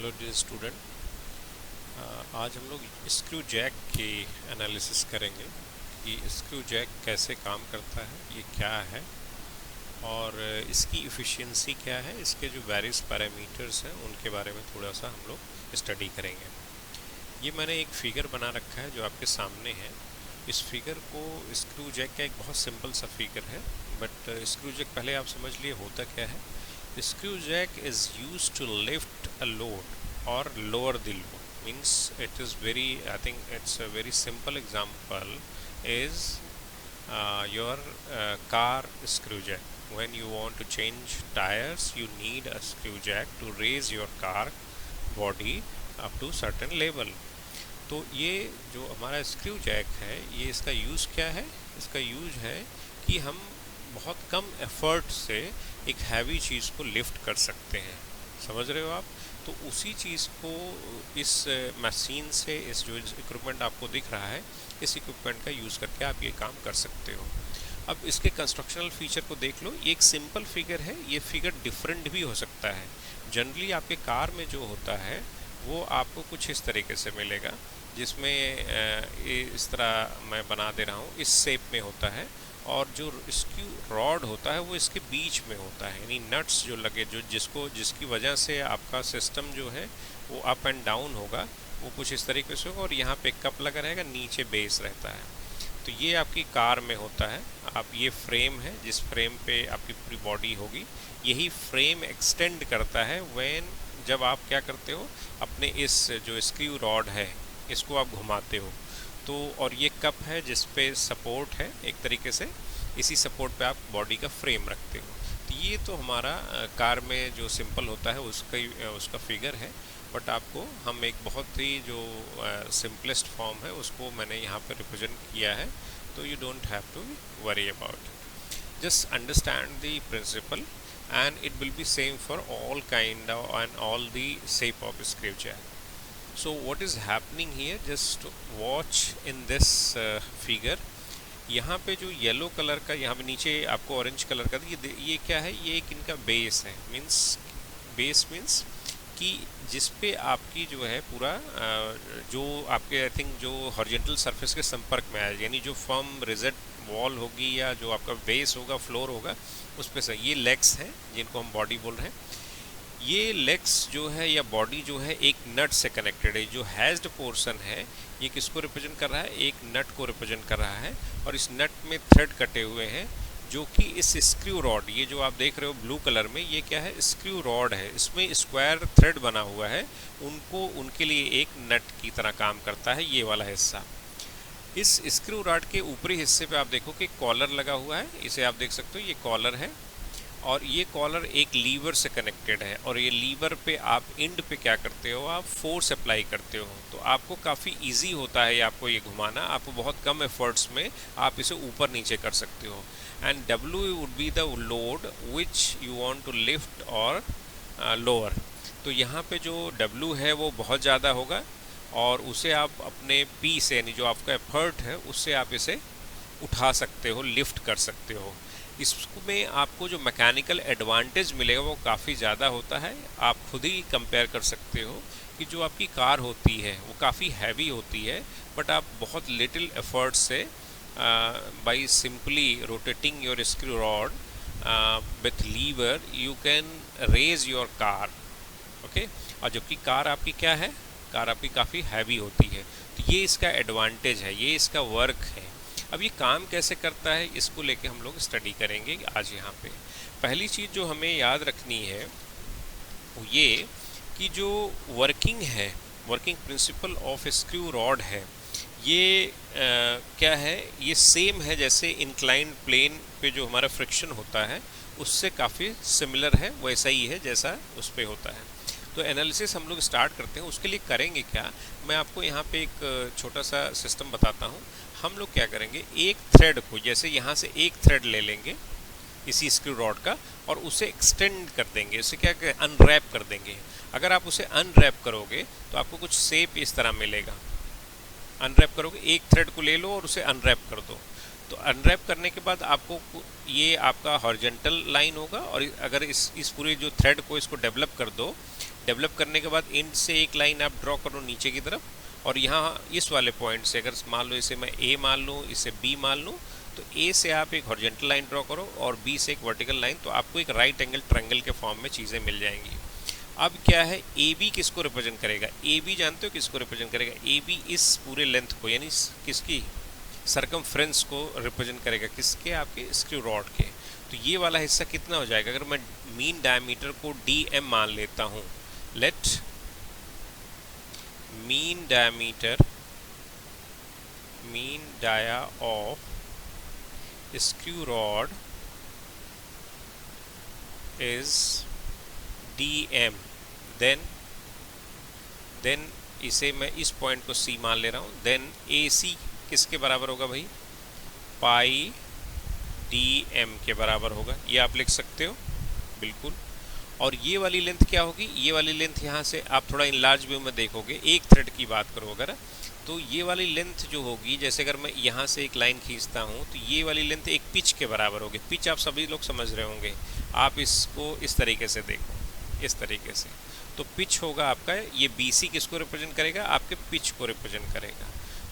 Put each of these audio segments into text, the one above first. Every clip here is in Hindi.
Hello dear student. आज हम लोग स्क्रू जैक की एनालिसिस करेंगे कि स्क्रू जैक कैसे काम करता है, ये क्या है और इसकी इफ़िशियंसी क्या है, इसके जो वेरियस पैरामीटर्स हैं उनके बारे में थोड़ा सा हम लोग स्टडी करेंगे। ये मैंने एक फिगर बना रखा है जो आपके सामने है। इस फिगर को स्क्रू जैक का एक बहुत सिंपल सा फिगर है, बट स्क्रू जैक पहले आप समझ लिए होता क्या है। Screw jack is used to lift a load or lower the load. Means it is very, I think it's a very simple example is your car screw jack. When you want to change tires, you need a screw jack to raise your car body up to certain level. तो ये जो हमारा स्क्रू जैक है, ये इसका यूज़ क्या है? इसका यूज़ है कि हम बहुत कम एफर्ट से एक हैवी चीज़ को लिफ्ट कर सकते हैं। समझ रहे हो आप? तो उसी चीज़ को इस मशीन से, इस जो इक्विपमेंट आपको दिख रहा है, इस इक्विपमेंट का यूज़ करके आप ये काम कर सकते हो। अब इसके कंस्ट्रक्शनल फीचर को देख लो। ये एक सिंपल फिगर है, ये फिगर डिफरेंट भी हो सकता है। जनरली आपके कार में जो होता है वो आपको कुछ इस तरीके से मिलेगा, जिसमें इस तरह मैं बना दे रहा हूँ, इस शेप में होता है। और जो स्क्रू रॉड होता है वो इसके बीच में होता है, यानी नट्स जो लगे, जो जिसकी वजह से आपका सिस्टम जो है वो अप एंड डाउन होगा, वो कुछ इस तरीके से होगा। और यहाँ पे कप लगा रहेगा, नीचे बेस रहता है। तो ये आपकी कार में होता है। आप ये फ्रेम है जिस फ्रेम पे आपकी पूरी बॉडी होगी। यही फ्रेम एक्सटेंड करता है जब आप क्या करते हो, अपने इस जो स्क्रू रॉड है इसको आप घुमाते हो। तो और ये कप है जिस पे सपोर्ट है, एक तरीके से इसी सपोर्ट पे आप बॉडी का फ्रेम रखते हो। तो ये तो हमारा कार में जो सिंपल होता है उसका फिगर है। बट आपको हम एक बहुत ही जो सिंपलेस्ट फॉर्म है उसको मैंने यहाँ पे रिप्रेजेंट किया है। तो you don't have to worry about it, just understand the principle and it will be same for all kind of and all the shape of screw jack. So what is happening here, just watch in this figure. यहाँ पे जो येलो कलर का, यहाँ पे नीचे आपको ऑरेंज कलर का, ये क्या है, ये एक इनका बेस है। बेस मीन्स कि जिस पे आपकी जो है पूरा जो आपके आई थिंक जो हॉरिजॉन्टल सरफेस के संपर्क में आए, यानी जो फर्म रिजिड वॉल होगी या जो आपका बेस होगा, फ्लोर होगा, उस पे से ये लेग्स हैं जिनको हम बॉडी बोल रहे हैं। ये लेग्स जो है या बॉडी जो है एक नट से कनेक्टेड है। जो हैज्ड पोर्शन है ये किसको रिप्रेजेंट कर रहा है? एक नट को रिप्रेजेंट कर रहा है। और इस नट में थ्रेड कटे हुए हैं जो कि इस स्क्रू रॉड, ये जो आप देख रहे हो ब्लू कलर में, ये क्या है? स्क्रू रॉड है। इसमें स्क्वायर थ्रेड बना हुआ है, उनके लिए एक नट की तरह काम करता है ये वाला हिस्सा। इस स्क्रू रॉड के ऊपरी हिस्से पे आप देखो कि कॉलर लगा हुआ है, इसे आप देख सकते हो, ये कॉलर है। और ये कॉलर एक लीवर से कनेक्टेड है। और ये लीवर पे आप एंड पे क्या करते हो? आप फोर्स अप्लाई करते हो। तो आपको काफ़ी इजी होता है आपको ये घुमाना। आपको बहुत कम एफर्ट्स में आप इसे ऊपर नीचे कर सकते हो। And W would be the load which you want to lift और लोअर। तो यहाँ पे जो W है वो बहुत ज़्यादा होगा और उसे आप अपने P से, यानी जो आपका एफर्ट है, उससे आप इसे उठा सकते हो, लिफ्ट कर सकते हो। इसमें आपको जो मैकेनिकल एडवांटेज मिलेगा वो काफ़ी ज़्यादा होता है। आप खुद ही कंपेयर कर सकते हो कि जो आपकी कार होती है वो काफ़ी हैवी होती है, बट आप बहुत लिटिल एफर्ट से by simply rotating your screw rod with lever you can raise your car. Okay. और जबकि कार आपकी क्या है? कार आपकी काफ़ी हैवी होती है। तो ये इसका एडवांटेज है, ये इसका वर्क है। अब ये काम कैसे करता है इसको लेके हम लोग स्टडी करेंगे आज यहाँ पे। पहली चीज़ जो हमें याद रखनी है वो ये कि जो working principle of screw rod है, ये क्या है? ये सेम है जैसे इंक्लाइंड प्लेन पे जो हमारा फ्रिक्शन होता है उससे काफ़ी सिमिलर है, वैसा ही है जैसा उस पर होता है। तो एनालिसिस हम लोग स्टार्ट करते हैं। उसके लिए करेंगे क्या, मैं आपको यहाँ पे एक छोटा सा सिस्टम बताता हूँ। हम लोग क्या करेंगे, एक थ्रेड को, जैसे यहाँ से एक थ्रेड ले लेंगे इसी स्क्रू रॉड का और उसे एक्सटेंड कर देंगे, उसे क्या करें? अनरैप कर देंगे। अगर आप उसे अनरैप करोगे तो आपको कुछ शेप इस तरह मिलेगा। अनरैप करोगे, एक थ्रेड को ले लो और उसे अनरैप कर दो। तो अनरैप करने के बाद आपको ये आपका हॉरिजॉन्टल लाइन होगा। और अगर इस पूरे जो थ्रेड को इसको डेवलप कर दो डेवलप करने के बाद एंड से एक लाइन आप ड्रॉ करो नीचे की तरफ, और यहाँ इस वाले पॉइंट से अगर मान लो इसे मैं ए मान लूँ, इसे बी मान लूँ, तो ए से आप एक हॉरिजॉन्टल लाइन ड्रॉ करो और बी से एक वर्टिकल लाइन, तो आपको एक राइट एंगल ट्रायंगल के फॉर्म में चीज़ें मिल जाएंगी। अब क्या है, ए बी किसको रिप्रेजेंट करेगा? ए बी जानते हो किसको रिप्रेजेंट करेगा? ए बी इस पूरे लेंथ को, यानी किसकी, सरकमफ्रेंस को रिप्रेजेंट करेगा, किसके, आपके स्क्रू रॉड के। तो ये वाला हिस्सा कितना हो जाएगा? अगर मैं मीन डायमीटर को डी एम मान लेता हूँ, let mean dia of screw rod is dm, then इसे मैं इस पॉइंट को C मान ले रहा हूँ, देन AC किसके बराबर होगा भाई? पाई dm के बराबर होगा, ये आप लिख सकते हो बिल्कुल। और ये वाली लेंथ क्या होगी? ये वाली लेंथ यहाँ से आप थोड़ा इनलार्ज व्यू में देखोगे, एक थ्रेड की बात करो अगर, तो ये वाली लेंथ जो होगी, जैसे अगर मैं यहाँ से एक लाइन खींचता हूँ तो ये वाली लेंथ एक पिच के बराबर होगी। पिच आप सभी लोग समझ रहे होंगे, आप इसको इस तरीके से देखो, इस तरीके से। तो पिच होगा आपका, ये BC किसको रिप्रेजेंट करेगा? आपके पिच को रिप्रेजेंट करेगा।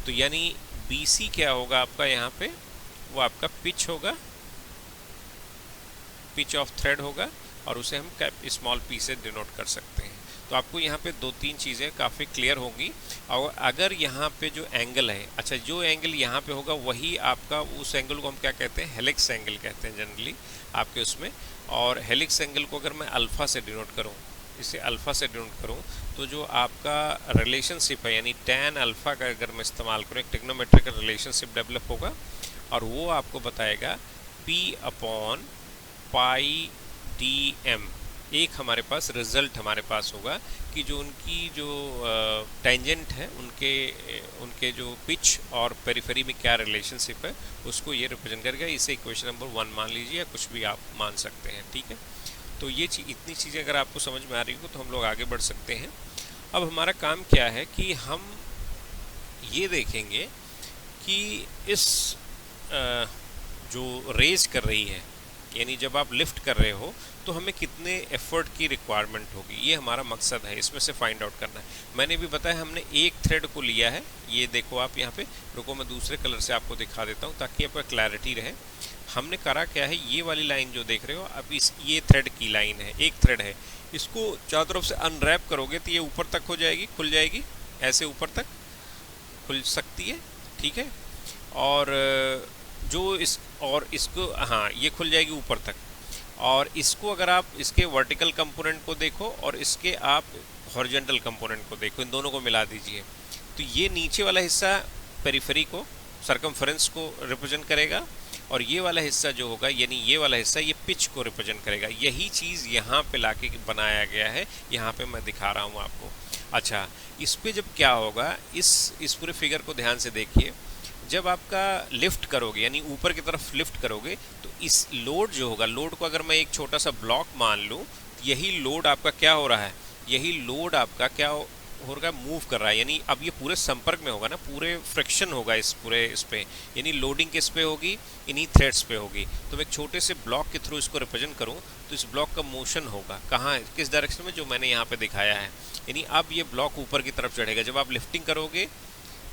तो यानी BC क्या होगा आपका यहाँ पे? वो आपका पिच होगा, पिच ऑफ थ्रेड होगा, और उसे हम स्मॉल पी से डिनोट कर सकते हैं। तो आपको यहाँ पे दो तीन चीज़ें काफ़ी क्लियर होंगी। और अगर यहाँ पे जो एंगल है, अच्छा जो एंगल यहाँ पे होगा वही आपका, उस एंगल को हम क्या कहते हैं? हेलिक्स एंगल कहते हैं जनरली आपके उसमें। और हेलिक्स एंगल को अगर मैं अल्फ़ा से डिनोट करूँ, इसे अल्फ़ा से डिनोट करूँ, तो जो आपका रिलेशनशिप है, यानी tan अल्फ़ा का अगर मैं इस्तेमाल करूँ, एक ट्रिग्नोमेट्रिकल रिलेशनशिप डेवलप होगा, और वो आपको बताएगा P/π/dm। एक हमारे पास रिजल्ट हमारे पास होगा कि जो उनकी जो टेंजेंट है, उनके जो पिच और पेरिफेरी में क्या रिलेशनशिप है, उसको ये रिप्रेजेंट करेगा। इसे इक्वेशन नंबर 1 मान लीजिए, या कुछ भी आप मान सकते हैं, ठीक है। तो ये इतनी चीज़ें अगर आपको समझ में आ रही हो तो हम लोग आगे बढ़ सकते हैं। अब हमारा काम क्या है कि हम ये देखेंगे कि इस जो रेज कर रही है, यानी जब आप लिफ्ट कर रहे हो तो हमें कितने एफर्ट की रिक्वायरमेंट होगी, ये हमारा मकसद है, इसमें से फाइंड आउट करना है। मैंने भी बताया हमने एक थ्रेड को लिया है, ये देखो आप यहाँ पे, रुको मैं दूसरे कलर से आपको दिखा देता हूँ ताकि आपका क्लैरिटी रहे। हमने करा क्या है, ये वाली लाइन जो देख रहे हो अब ये थ्रेड की लाइन है, एक थ्रेड है, इसको चारों तरफ से अनरैप करोगे तो ये ऊपर तक हो जाएगी, खुल जाएगी, ऐसे ऊपर तक खुल सकती है, ठीक है। और इसको हाँ, ये खुल जाएगी ऊपर तक। और इसको अगर आप इसके वर्टिकल कंपोनेंट को देखो और इसके आप हॉरिजॉन्टल कंपोनेंट को देखो, इन दोनों को मिला दीजिए, तो ये नीचे वाला हिस्सा पेरिफेरी को, सरकमफेरेंस को रिप्रेजेंट करेगा, और ये वाला हिस्सा जो होगा, यानी ये वाला हिस्सा, ये पिच को रिप्रेजेंट करेगा। यही चीज़ यहाँ पे लाके बनाया गया है, यहाँ पे मैं दिखा रहा हूँ आपको। अच्छा, इस पे जब क्या होगा, इस पूरे फिगर को ध्यान से देखिए। जब आपका लिफ्ट करोगे, यानी ऊपर की तरफ लिफ्ट करोगे, तो इस लोड जो होगा, लोड को अगर मैं एक छोटा सा ब्लॉक मान लूँ, यही लोड आपका क्या हो रहा है, यही लोड आपका क्या हो रहा है, मूव कर रहा है। यानी अब ये पूरे संपर्क में होगा ना, पूरे फ्रिक्शन होगा इस पे, यानी लोडिंग किस पे होगी, इन्हीं थ्रेड्स पे होगी। तो मैं एक छोटे से ब्लॉक के थ्रू इसको रिप्रेजेंट करूँ तो इस ब्लॉक का मोशन होगा कहाँ, किस डायरेक्शन में, जो मैंने यहाँ पे दिखाया है। यानी अब ये ब्लॉक ऊपर की तरफ चढ़ेगा। जब आप लिफ्टिंग करोगे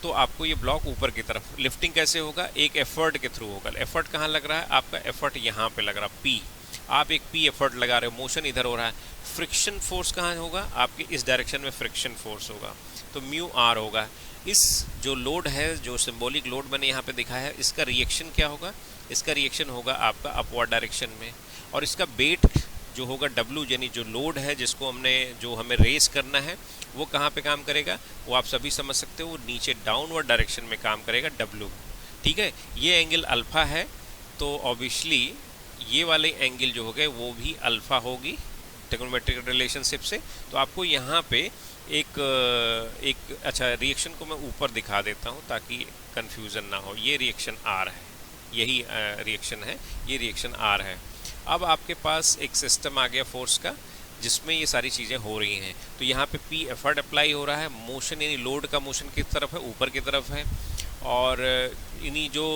तो आपको ये ब्लॉक ऊपर की तरफ, लिफ्टिंग कैसे होगा, एक एफर्ट के थ्रू होगा। एफर्ट कहाँ लग रहा है, आपका एफर्ट यहाँ पे लग रहा है, P, आप एक P एफर्ट लगा रहे हो, मोशन इधर हो रहा है। फ्रिक्शन फोर्स कहाँ होगा, आपके इस डायरेक्शन में फ्रिक्शन फोर्स होगा, तो μr होगा। इस जो लोड है, जो सिंबॉलिक लोड मैंने यहाँ पे दिखाया है, इसका रिएक्शन क्या होगा, इसका रिएक्शन होगा आपका अपवर्ड डायरेक्शन में। और इसका वेट जो होगा W, यानी जो लोड है जिसको जो हमें रेस करना है, वो कहाँ पे काम करेगा, वो आप सभी समझ सकते हो, वो नीचे डाउनवर्ड डायरेक्शन में काम करेगा, W, ठीक है। ये एंगल अल्फ़ा है, तो ऑब्वियसली ये वाले एंगल जो हो गए वो भी अल्फ़ा होगी ट्रिग्नोमेट्रिक रिलेशनशिप से। तो आपको यहाँ पे एक अच्छा रिएक्शन को मैं ऊपर दिखा देता हूँ ताकि कन्फ्यूज़न ना हो। ये रिएक्शन R है, यही रिएक्शन है, ये रिएक्शन R है। अब आपके पास एक सिस्टम आ गया फोर्स का जिसमें ये सारी चीज़ें हो रही हैं। तो यहाँ पे P एफर्ट अप्लाई हो रहा है, मोशन यानी लोड का मोशन किस तरफ है, ऊपर की तरफ है। और इन्हीं जो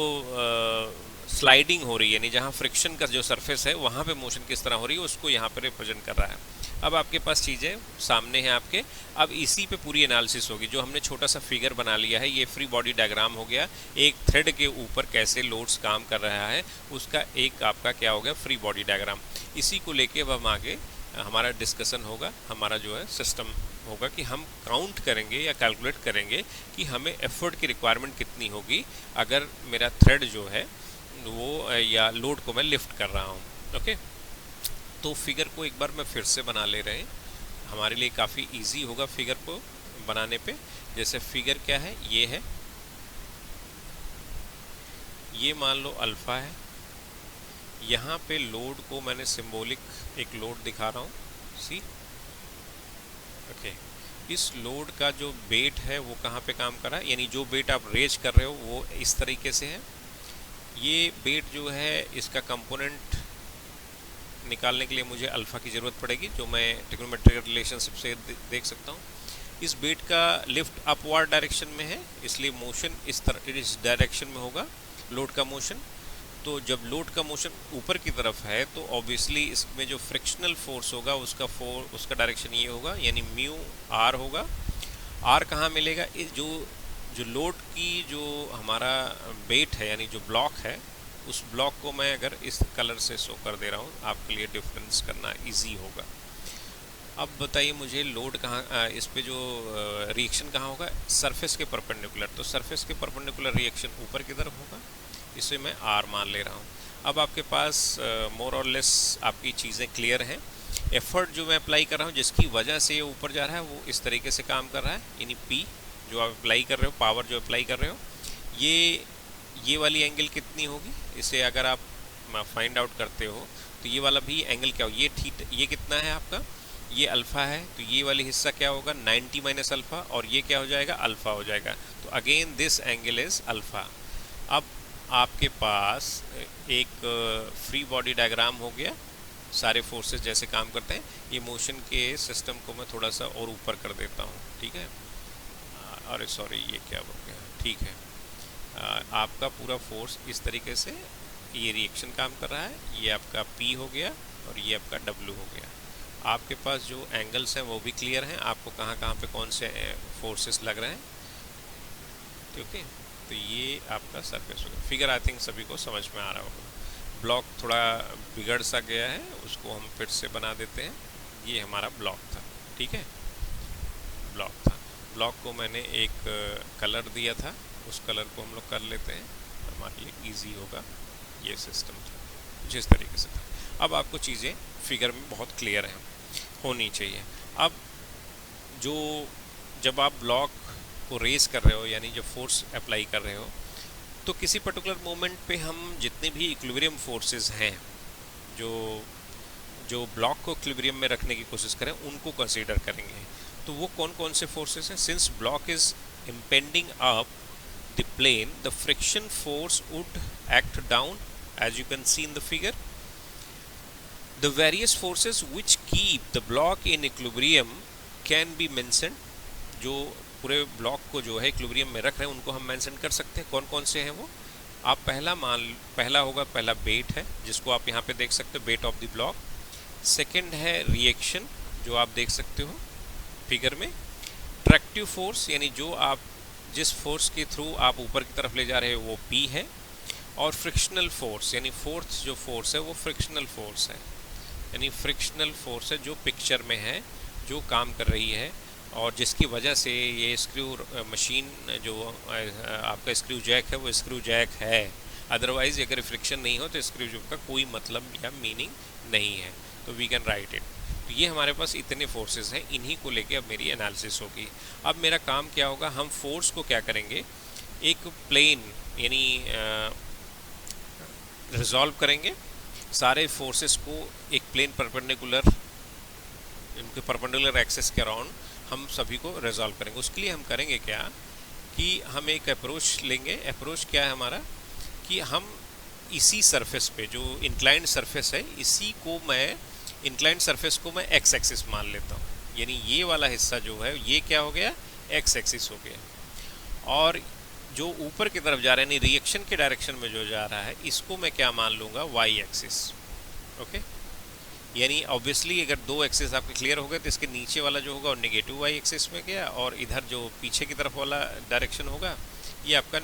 स्लाइडिंग हो रही है, यानी जहाँ फ्रिक्शन का जो सरफेस है वहाँ पे मोशन किस तरह हो रही है, उसको यहाँ पे रिप्रेजेंट कर रहा है। अब आपके पास चीज़ें सामने हैं आपके। अब इसी पे पूरी एनालिसिस होगी। जो हमने छोटा सा फिगर बना लिया है, ये फ्री बॉडी डायग्राम हो गया। एक थ्रेड के ऊपर कैसे लोड्स काम कर रहा है उसका एक आपका क्या हो गया, फ्री बॉडी डायग्राम। इसी को लेके अब हम आगे हमारा डिस्कशन होगा, हमारा जो है सिस्टम होगा कि हम काउंट करेंगे या कैलकुलेट करेंगे कि हमें एफर्ट की रिक्वायरमेंट कितनी होगी अगर मेरा थ्रेड जो है वो या लोड को मैं लिफ्ट कर रहा हूँ। ओके, तो फिगर को एक बार मैं फिर से बना ले रहे हैं, हमारे लिए काफ़ी इजी होगा फिगर को बनाने पे। जैसे फिगर क्या है, ये है, ये मान लो अल्फ़ा है, यहाँ पे लोड को मैंने सिंबॉलिक एक लोड दिखा रहा हूँ, सी। ओके, इस लोड का जो वेट है वो कहाँ पे काम कर रहा है, यानी जो वेट आप रेज कर रहे हो वो इस तरीके से है। ये वेट जो है इसका कंपोनेंट निकालने के लिए मुझे अल्फ़ा की ज़रूरत पड़ेगी, जो मैं ट्रिग्नोमेट्रिक रिलेशनशिप से देख सकता हूँ। इस वेट का लिफ्ट अपवर्ड डायरेक्शन में है, इसलिए मोशन इस डायरेक्शन में होगा लोड का मोशन। तो जब लोड का मोशन ऊपर की तरफ है तो ऑब्वियसली इसमें जो फ्रिक्शनल फोर्स होगा उसका डायरेक्शन ये होगा, यानी म्यू आर होगा। आर कहाँ मिलेगा, जो लोड की जो हमारा वेट है यानी जो ब्लॉक है, उस ब्लॉक को मैं अगर इस कलर से शो कर दे रहा हूँ आपके लिए डिफरेंस करना इजी होगा। अब बताइए मुझे लोड कहाँ, इस पे जो रिएक्शन कहाँ होगा, सरफेस के परपेंडिकुलर। तो सरफेस के परपेंडिकुलर रिएक्शन ऊपर की तरफ होगा, इसे मैं आर मान ले रहा हूँ। अब आपके पास मोर और लेस आपकी चीज़ें क्लियर हैं। एफर्ट जो मैं अप्लाई कर रहा हूँ जिसकी वजह से ये ऊपर जा रहा है वो इस तरीके से काम कर रहा है, यानी पी जो आप अप्लाई कर रहे हो, पावर जो अप्लाई कर रहे हो, ये वाली एंगल कितनी होगी, इसे अगर आप फाइंड आउट करते हो तो ये वाला भी एंगल क्या हो, ये कितना है आपका, ये अल्फ़ा है, तो ये वाली हिस्सा क्या होगा 90 माइनस अल्फ़ा, और ये क्या हो जाएगा, अल्फ़ा हो जाएगा। तो again this angle is alpha. अब आपके पास एक फ्री बॉडी डायग्राम हो गया, सारे फोर्सेस जैसे काम करते हैं। ये मोशन के सिस्टम को मैं थोड़ा सा और ऊपर कर देता हूँ, ठीक है। अरे सॉरी, ये क्या हो गया, ठीक है। आपका पूरा फोर्स इस तरीके से ये रिएक्शन काम कर रहा है, ये आपका P हो गया और ये आपका W हो गया। आपके पास जो एंगल्स हैं वो भी क्लियर हैं, आपको कहाँ कहाँ पे कौन से फोर्सेस लग रहे हैं, ठीक है। तो ये आपका सरफेस हो गया। फिगर आई थिंक सभी को समझ में आ रहा होगा। ब्लॉक थोड़ा बिगड़ सा गया है, उसको हम फिर से बना देते हैं। ये हमारा ब्लॉक था, ठीक है, ब्लॉक था। ब्लॉक को मैंने एक कलर दिया था, उस कलर को हम लोग कर लेते हैं, हमारे लिए इजी होगा। ये सिस्टम था जिस तरीके से था। अब आपको चीज़ें फिगर में बहुत क्लियर हैं, होनी चाहिए। अब जब आप ब्लॉक को रेस कर रहे हो, यानी जब फोर्स अप्लाई कर रहे हो, तो किसी पर्टिकुलर मोमेंट पे हम जितने भी इक्विलिब्रियम फोर्सेस हैं जो ब्लॉक को इक्विलिब्रियम में रखने की कोशिश करें, उनको कंसीडर करेंगे। तो वो कौन कौन से फोर्सेस हैं। Since block is impending up the plane, the friction force would act down as you can see in the figure. The various forces which keep the block in equilibrium can be mentioned. जो पूरे ब्लॉक को जो है इक्विलिब्रियम में रख रहे हैं उनको हम मेंशन कर सकते हैं। कौन कौन से हैं वो, आप पहला होगा, पहला वेट है जिसको आप यहाँ पे देख सकते हो, weight of the block. Second है रिएक्शन, जो आप देख सकते हो फिगर में। ट्रैक्टिव फोर्स, यानी जो आप जिस फोर्स के थ्रू आप ऊपर की तरफ ले जा रहे हो वो P है। और फ्रिक्शनल फोर्स, यानी फोर्थ जो फोर्स है वो फ्रिक्शनल फोर्स है, यानी फ्रिक्शनल फोर्स है जो पिक्चर में है, जो काम कर रही है और जिसकी वजह से ये स्क्रू मशीन जो आपका स्क्रू जैक है वो स्क्रू जैक है। अदरवाइज अगर फ्रिक्शन नहीं हो तो स्क्रू जैक का कोई मतलब या मीनिंग नहीं है। तो वी कैन राइट इट। तो ये हमारे पास इतने फोर्सेस हैं, इन्हीं को लेके अब मेरी एनालिसिस होगी। अब मेरा काम क्या होगा, हम फोर्स को क्या करेंगे, एक प्लेन यानी रिजॉल्व करेंगे सारे फोर्सेस को एक प्लेन परपेंडिकुलर, इनके परपेंडिकुलर एक्सेस के अराउंड हम सभी को रिजॉल्व करेंगे। उसके लिए हम करेंगे क्या कि हम एक अप्रोच लेंगे। अप्रोच क्या है हमारा, कि हम इसी सरफेस पे जो इंक्लाइंड सरफेस है, इसी को मैं इंक्लाइंड सरफेस को मैं एक्स एक्सिस मान लेता हूँ, यानी ये वाला हिस्सा जो है ये क्या हो गया, एक्स एक्सिस हो गया। और जो ऊपर की तरफ जा रहा है यानी रिएक्शन के डायरेक्शन में जो जा रहा है, इसको मैं क्या मान लूँगा, वाई एक्सिस। ओके, यानी ऑब्वियसली अगर दो एक्सिस आपके क्लियर हो गए तो इसके नीचे वाला जो होगा वो नेगेटिव वाई एक्सिस में गया, और इधर जो पीछे की तरफ वाला डायरेक्शन होगा ये आपका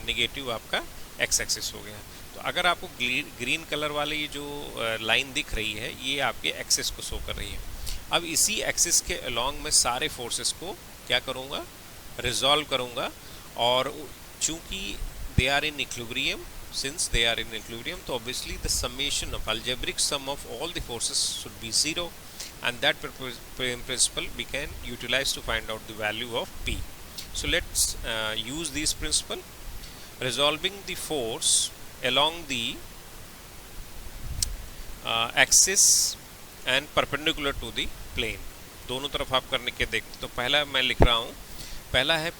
नेगेटिव आपका एक्स एक्सिस हो गया। तो अगर आपको ग्रीन कलर वाली ये जो लाइन दिख रही है ये आपके एक्सिस को शो कर रही है। अब इसी एक्सिस के अलोंग मैं सारे फोर्सेस को क्या करूँगा, रिजॉल्व करूँगा, और चूँकि they are in equilibrium, since they are in equilibrium, so obviously the summation of algebraic sum of all the forces should be 0, and that principle we can utilize to find out the value of P. So let's use this principle, resolving the force along the axis and perpendicular to the plane. दोनों तरफ आप करने के देखते, तो पहला मैं लिख रहा हूँ, पहला है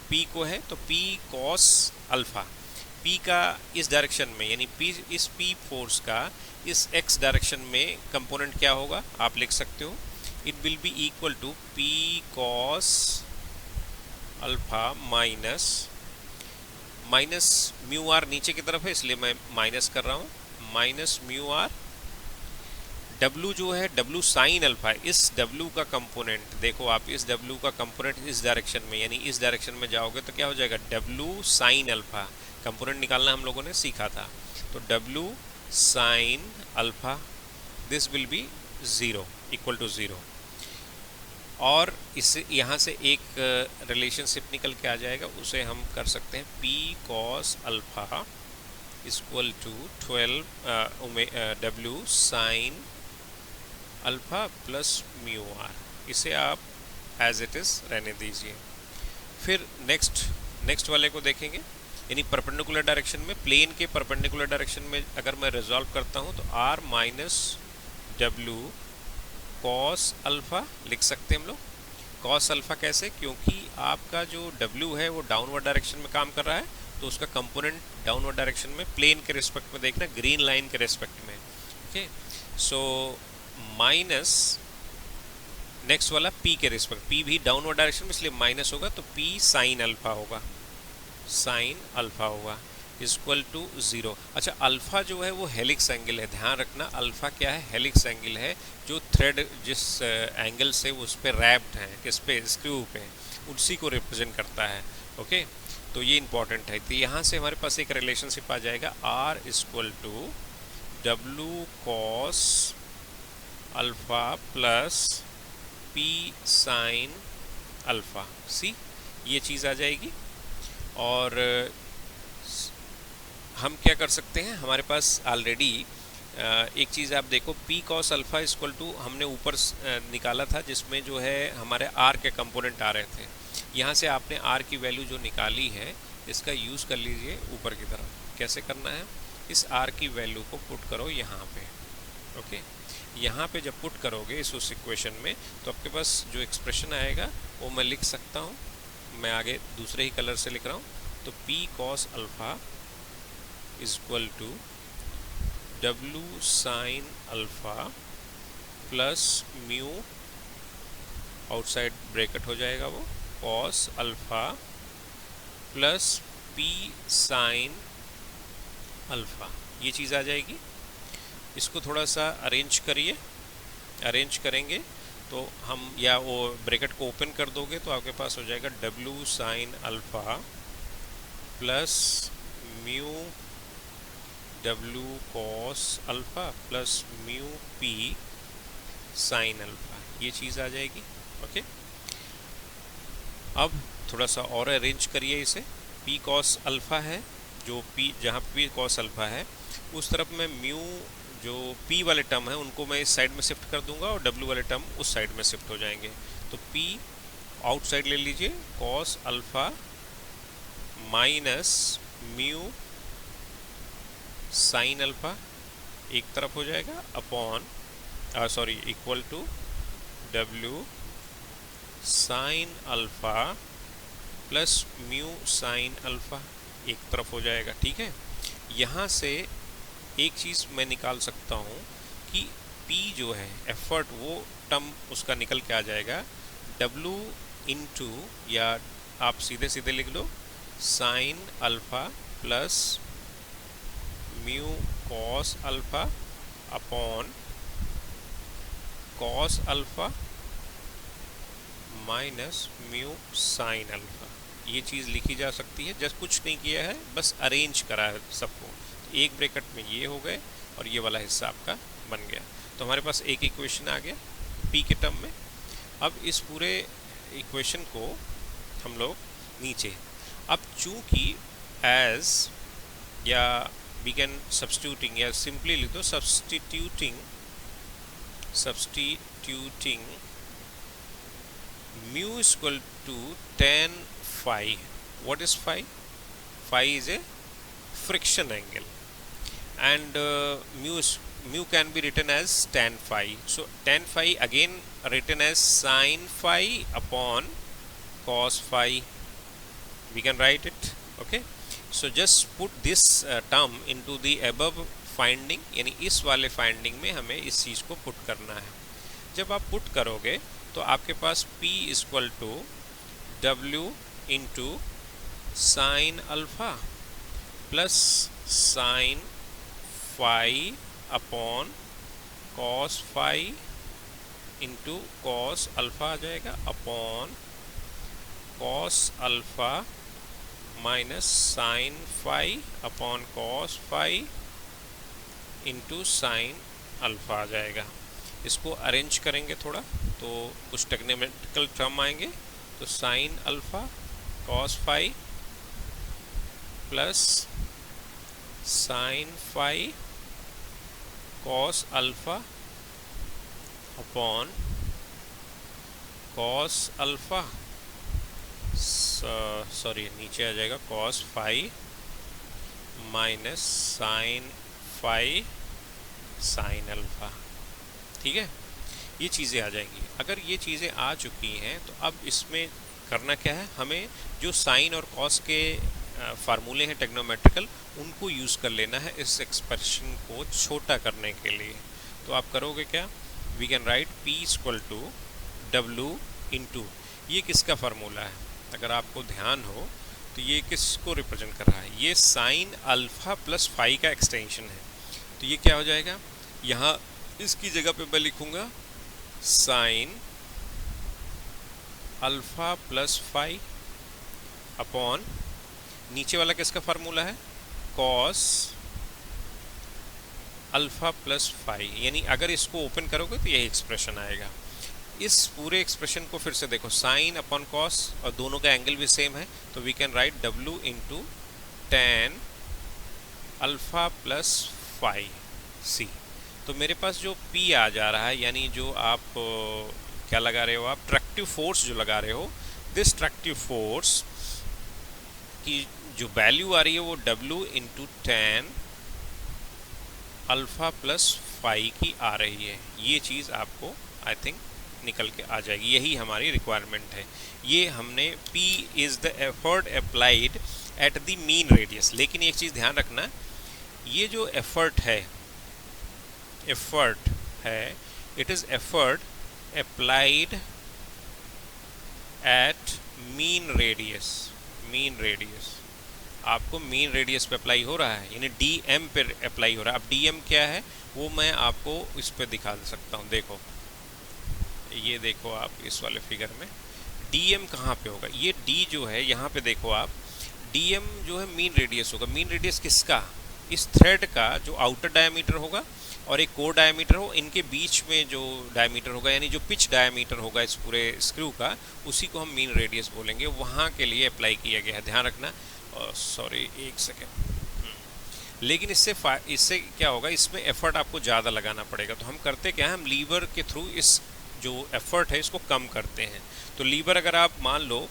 P को है तो P cos अल्फा, P का इस डायरेक्शन में यानी इस P फोर्स का इस x डायरेक्शन में कंपोनेंट क्या होगा आप लिख सकते हो, it will be equal to P cos alpha minus mu R, नीचे की तरफ है इसलिए मैं माइनस कर रहा हूँ, माइनस म्यू आर, W जो है W साइन अल्फा, इस W का कंपोनेंट देखो आप, इस W का कंपोनेंट इस डायरेक्शन में यानी इस डायरेक्शन में जाओगे तो क्या हो जाएगा, W साइन अल्फा, कंपोनेंट निकालना हम लोगों ने सीखा था, तो W sine alpha this will be 0 equal to 0, और इससे यहाँ से एक रिलेशनशिप निकल के आ जाएगा, उसे हम कर सकते हैं P cos alpha equal to 12 W sine alpha plus mu R, इसे आप एज इट इज़ रहने दीजिए। फिर नेक्स्ट वाले को देखेंगे, यानी परपेंडिकुलर डायरेक्शन में, प्लेन के परपेंडिकुलर डायरेक्शन में अगर मैं रिजॉल्व करता हूँ तो R minus W cos alpha लिख सकते हैं हम लोग। कॉस अल्फ़ा कैसे, क्योंकि आपका जो W है वो डाउनवर्ड डायरेक्शन में काम कर रहा है, तो उसका कंपोनेंट डाउनवर्ड डायरेक्शन में प्लेन के रिस्पेक्ट में देखना, ग्रीन लाइन के रिस्पेक्ट में, ओके। सो माइनस नेक्स्ट वाला P के रिस्पेक्ट, P भी डाउनवर्ड डायरेक्शन में इसलिए माइनस होगा, तो P साइन अल्फा होगा, साइन अल्फा होगा इक्वल टू 0। अच्छा, अल्फ़ा जो है वो हेलिक्स एंगल है, ध्यान रखना, अल्फ़ा क्या है, हेलिक्स एंगल है, जो थ्रेड जिस एंगल से उस पर रैप्ड है, किस पे, स्क्रू पे, उसी को रिप्रेजेंट करता है, ओके। तो ये इंपॉर्टेंट है। तो यहाँ से हमारे पास एक रिलेशनशिप आ जाएगा, R equal to W cos alpha plus P sine alpha, see ये चीज़ आ जाएगी। और हम क्या कर सकते हैं, हमारे पास ऑलरेडी एक चीज़ आप देखो, P cos alpha equal to हमने ऊपर निकाला था, जिसमें जो है हमारे R के कंपोनेंट आ रहे थे, यहाँ से आपने R की वैल्यू जो निकाली है इसका यूज़ कर लीजिए ऊपर की तरफ। कैसे करना है, इस R की वैल्यू को पुट करो यहाँ पे, ओके। यहाँ पे जब पुट करोगे उस इक्वेशन में, तो आपके पास जो एक्सप्रेशन आएगा वो मैं लिख सकता हूँ, मैं आगे दूसरे ही कलर से लिख रहा हूँ, तो P cos alpha equal to W sine alpha plus mu, outside bracket हो जाएगा वो, cos alpha plus P sine alpha, ये चीज़ आ जाएगी। इसको थोड़ा सा अरेंज करिए, अरेंज करेंगे तो हम, या वो ब्रैकेट को ओपन कर दोगे तो आपके पास हो जाएगा W sine alpha plus mu W cos alpha plus mu P sine alpha, ये चीज़ आ जाएगी, ओके। अब थोड़ा सा और अरेंज करिए इसे, P cos अल्फ़ा है, जो P, जहाँ P cos अल्फ़ा है उस तरफ में म्यू, जो P वाले टर्म है उनको मैं इस साइड में शिफ्ट कर दूंगा और W वाले टर्म उस साइड में शिफ्ट हो जाएंगे, तो P आउटसाइड ले लीजिए, cos alpha minus mu sine alpha एक तरफ हो जाएगा, upon sorry equal to W sine alpha plus mu sine alpha एक तरफ हो जाएगा, ठीक है। यहाँ से एक चीज़ मैं निकाल सकता हूँ कि P जो है एफर्ट, वो टर्म उसका निकल के आ जाएगा W इंटू, या आप सीधे सीधे लिख लो, sine alpha plus mu cos alpha upon cos alpha minus mu sine alpha, ये चीज़ लिखी जा सकती है। जस्ट कुछ नहीं किया है, बस अरेंज करा है सबको। एक ब्रैकेट में ये हो गए और ये वाला हिस्सा आपका बन गया। तो हमारे पास एक इक्वेशन आ गया पी के टर्म में। अब इस पूरे इक्वेशन को हम लोग नीचे, अब चूंकि एज या वी कैन सब्स्टिट्यूटिंग या सिंपली लिख दो substituting mu is equal to tan phi. What is phi? Phi is a friction angle, and mu can be written as tan phi. So tan phi again written as sin phi upon cos phi. We can write it. Okay. So just put this term into the above finding, यानी इस वाले फाइंडिंग में हमें इस चीज़ को पुट करना है। जब आप पुट करोगे तो आपके पास P equal to W into sine alpha plus sine phi upon cos phi into cos alpha आ जाएगा upon cos alpha minus sine phi upon cos phi into sine alpha आ जाएगा। इसको अरेंज करेंगे थोड़ा तो कुछ टेक्निकल टर्म आएंगे। तो sine alpha cos phi plus sine phi cos alpha upon cos alpha, sorry नीचे आ जाएगा cos phi minus sine phi sine alpha. ठीक है, ये चीज़ें आ जाएंगी। अगर ये चीज़ें आ चुकी हैं तो अब इसमें करना क्या है, हमें जो साइन और कॉस के फार्मूले हैं टेक्नोमेट्रिकल, उनको यूज़ कर लेना है इस एक्सप्रेशन को छोटा करने के लिए। तो आप करोगे क्या, we can write P equal to W into, ये किसका फार्मूला है अगर आपको ध्यान हो तो ये किसको रिप्रेजेंट कर रहा है, ये साइन अल्फा प्लस फाई का एक्सटेंशन है। तो ये क्या हो जाएगा, यहाँ इसकी जगह पे मैं लिखूंगा sine alpha plus phi upon, नीचे वाला किसका फार्मूला है, कॉस अल्फा प्लस फाई, यानी अगर इसको ओपन करोगे तो यही एक्सप्रेशन आएगा। इस पूरे एक्सप्रेशन को फिर से देखो, साइन अपॉन कॉस और दोनों का एंगल भी सेम है, तो we can write W into tan alpha plus phi see. तो मेरे पास जो P आ जा रहा है, यानी जो आप क्या लगा रहे हो, आप ट्रैक्टिव फोर्स जो लगा रहे हो, दिस ट्रैक्टिव फोर्स की जो वैल्यू आ रही है वो W into tan alpha plus phi की आ रही है। ये चीज़ आपको आई थिंक निकल के आ जाएगी, यही हमारी रिक्वायरमेंट है। ये हमने P is the effort applied at the mean radius. लेकिन एक चीज़ ध्यान रखना, ये जो एफर्ट है it is effort applied at mean radius. आपको मीन रेडियस पे अप्लाई हो रहा है, यानी DM पे अप्लाई हो रहा है। अब DM क्या है वो मैं आपको इस पे दिखा सकता हूँ। देखो, ये देखो आप इस वाले फिगर में DM कहाँ पे होगा, ये D जो है यहाँ पे देखो आप, DM जो है मीन रेडियस होगा। मीन रेडियस किसका, इस थ्रेड का जो आउटर डायमीटर होगा और एक कोर डायमीटर हो, इनके बीच में जो डायमीटर होगा, यानी जो पिच डायमीटर होगा इस पूरे स्क्रू का, उसी को हम मीन रेडियस बोलेंगे। वहाँ के लिए अप्लाई किया गया है, ध्यान रखना। सॉरी एक सेकेंड। लेकिन इससे क्या होगा, इसमें एफर्ट आपको ज़्यादा लगाना पड़ेगा। तो हम करते क्या है, हम लीवर के थ्रू इस जो एफर्ट है इसको कम करते हैं। तो लीवर अगर आप मान लो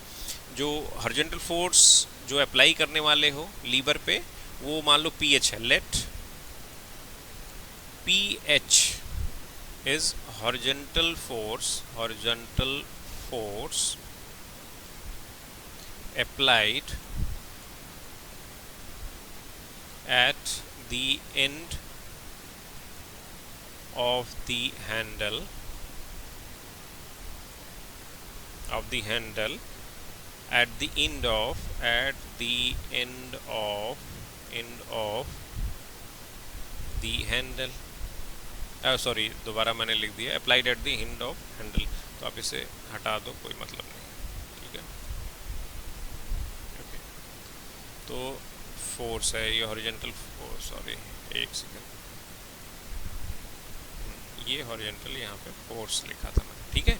जो हॉरिजॉन्टल फोर्स जो अप्लाई करने वाले हो लीवर पे, वो मान लो PH है, late PH is horizontal force applied at the end of the handle at the end of the handle sorry दोबारा मैंने लिख दिया applied at the hind of Henle, तो आप इसे हटा दो, कोई मतलब नहीं। ठीक है, ओके। तो फोर्स है ये हॉरिजेंटल फोर्स, सॉरी एक सेकेंड, ये हॉरिजेंटल यहाँ पे फोर्स लिखा था मैंने। ठीक है,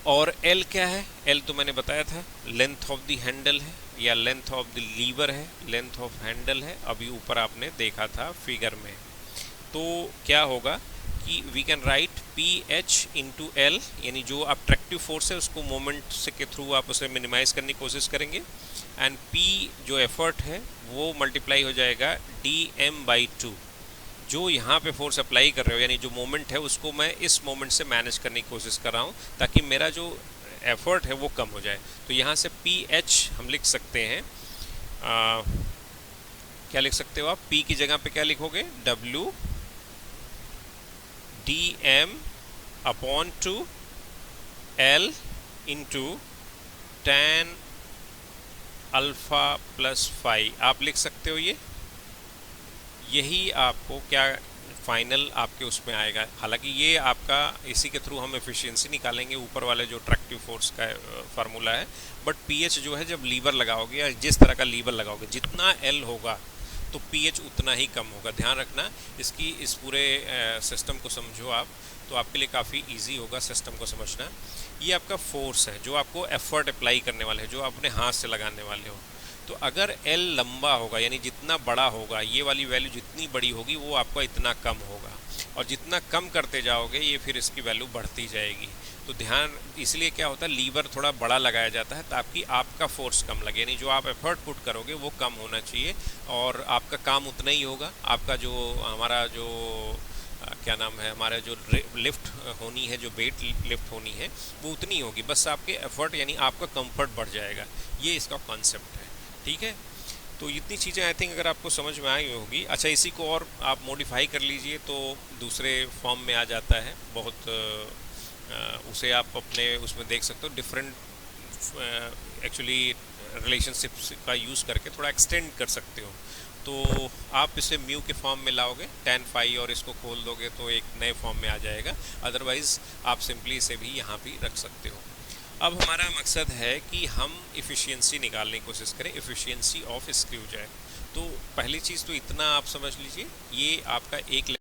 और एल क्या है? एल तो मैंने बताया था लेंथ ऑफ द हैंडल है या लेंथ ऑफ द लीवर है, लेंथ ऑफ हैंडल है, अभी ऊपर आपने देखा था फिगर में। तो क्या होगा कि we can write P H into L, यानी जो अट्रैक्टिव फोर्स है उसको मोमेंट से के थ्रू आप उसे मिनिमाइज करने की कोशिश करेंगे, एंड पी जो एफर्ट है वो मल्टीप्लाई हो जाएगा डी एम बाई टू। जो यहाँ पे फोर्स अप्लाई कर रहे हो यानी जो मोमेंट है उसको मैं इस मोमेंट से मैनेज करने की कोशिश कर रहा हूँ ताकि मेरा जो एफर्ट है वो कम हो जाए। तो यहाँ से पी एच हम लिख सकते हैं, क्या लिख सकते हो आप? पी की जगह पे क्या लिखोगे? W D M upon two L into tan alpha plus five आप लिख सकते हो। यही आपको क्या फाइनल आपके उसमें आएगा। हालांकि ये आपका इसी के थ्रू हम एफिशिएंसी निकालेंगे, ऊपर वाले जो ट्रैक्टिव फोर्स का फार्मूला है, बट पीएच जो है जब लीवर लगाओगे या जिस तरह का लीवर लगाओगे जितना एल होगा तो पीएच उतना ही कम होगा। ध्यान रखना इसकी, इस पूरे सिस्टम को समझो आप, तो आपके लिए काफ़ी इजी होगा सिस्टम को समझना। ये आपका फोर्स है जो आपको एफर्ट अप्लाई करने वाले हैं, जो अपने हाथ से लगाने वाले हो। तो अगर एल लंबा होगा यानी जितना बड़ा होगा, ये वाली वैल्यू जितनी बड़ी होगी वो आपका इतना कम होगा, और जितना कम करते जाओगे ये फिर इसकी वैल्यू बढ़ती जाएगी। तो ध्यान, इसलिए क्या होता है लीवर थोड़ा बड़ा लगाया जाता है ताकि आपका फोर्स कम लगे, यानी जो आप एफर्ट पुट करोगे वो कम होना चाहिए और आपका काम उतना ही होगा। आपका जो हमारा जो क्या नाम है, हमारा जो लिफ्ट होनी है, जो वेट लिफ्ट होनी है वो उतनी होगी, बस आपके एफर्ट यानी आपका कंफर्ट बढ़ जाएगा। ये इसका कॉन्सेप्ट है। ठीक है, तो इतनी चीज़ें आई थिंक अगर आपको समझ में आई होगी। अच्छा, इसी को और आप मॉडिफाई कर लीजिए तो दूसरे फॉर्म में आ जाता है बहुत, उसे आप अपने उसमें देख सकते हो। डिफरेंट एक्चुअली रिलेशनशिप्स का यूज़ करके थोड़ा एक्सटेंड कर सकते हो। तो आप इसे म्यू के फॉर्म में लाओगे tan फाई और इसको खोल दोगे तो एक नए फॉर्म में आ जाएगा। अदरवाइज़ आप सिंपली इसे भी यहाँ भी रख सकते हो। अब हमारा मकसद है कि हम इफ़िशियंसी निकालने की कोशिश करें, इफ़िशियंसी ऑफ स्क्रू जैक। तो पहली चीज़ तो इतना आप समझ लीजिए, ये आपका एक